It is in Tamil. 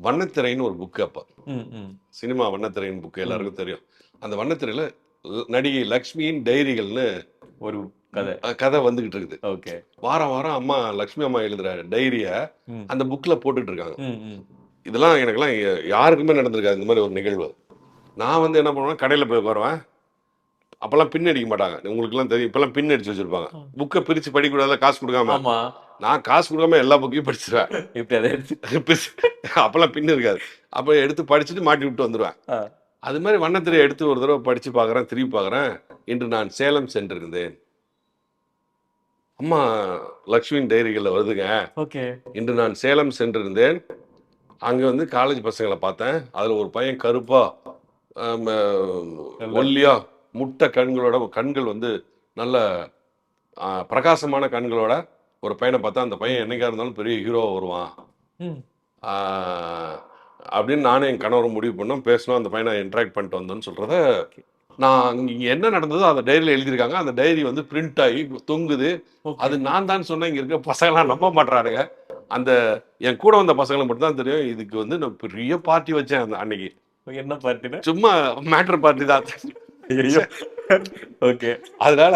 வண்ணத்திரைன்னு ஒரு புக்கு அப்போ. ம், ம். சினிமா வண்ணத்திரைன்னு புக்கு எல்லாருக்கும் தெரியும். அந்த வண்ணத்திரையில நடிகை லக்ஷ்மியின் டைரிகள்னு ஒரு கதை. கதை வந்துகிட்டு இருக்குது. ஓகே. வாரம் வாரம் அம்மா லக்ஷ்மி அம்மா எழுதுற டைரிய ம். அந்த புக்ல போட்டுட்டு இருக்காங்க. ம், ம். இதெல்லாம் எனக்கெல்லாம் யாருக்குமே நடந்திருக்காது இந்த மாதிரி ஒரு நிகழ்வு. நான் வந்து என்ன பண்ணுவேன், கடையில் போய் உட்காருவேன். அப்பெல்லாம் பின் அடிக்க மாட்டாங்க. உங்களுக்குலாம் தெரியும். இப்பெல்லாம் பின் அடிச்சு வச்சிருப்பாங்க. புக்கை பிரிச்சு படிக்கக்கூடாது காசு கொடுக்காம. ஆமா. நான் காசு கொடுக்காம எல்லா புக்கையும் படிச்சிருவேன். இப்படி அதை எடுத்து அப்பெல்லாம் பின் இருக்காது. அப்போ எடுத்து படிச்சுட்டு மாட்டி விட்டு வந்துடுவேன். அது மாதிரி வண்ணத்திரை எடுத்து ஒரு தடவை படிச்சு பார்க்குறேன், திரும்பி பார்க்குறேன். இன்று நான் சேலம் சென்றிருந்தேன். அம்மா லக்ஷ்மியின் டைரிகளில் வருதுங்க. ஓகே. இன்று நான் சேலம் சென்றிருந்தேன். அங்கே வந்து காலேஜ் பசங்களை பார்த்தேன். அதில் ஒரு பையன் கருப்பா ஒல்லியா முட்டை கண்கள் வந்து நல்ல பிரகாசமான கண்களோட ஒரு பையனை பார்த்தா அந்த பையன் என்னைக்கா இருந்தாலும் பெரிய ஹீரோவாக வருவான் அப்படின்னு நானும் என் கணவரும் முடிவு பண்ணோம், பேசணும், அந்த பையனை இன்ட்ராக்ட் பண்ணிட்டு வந்தோன்னு சொல்கிறத நான் இங்கே என்ன நடந்ததோ அந்த டைரியில் எழுதியிருக்காங்க. அந்த டைரி வந்து பிரிண்ட் ஆகி தொங்குது. அது நான் தான் சொன்னேன். இங்கே இருக்க பசங்களாம் நம்ப மாட்டுறாருங்க. அந்த என் கூட வந்த பசங்களை மட்டும் தான் தெரியும். இதுக்கு வந்து நான் பெரிய பார்ட்டி வச்சேன் அந்த அன்னைக்கு. என்ன பார்ட்டினா சும்மா மேட்டர் பார்ட்டி தான். ஓகே. அதனால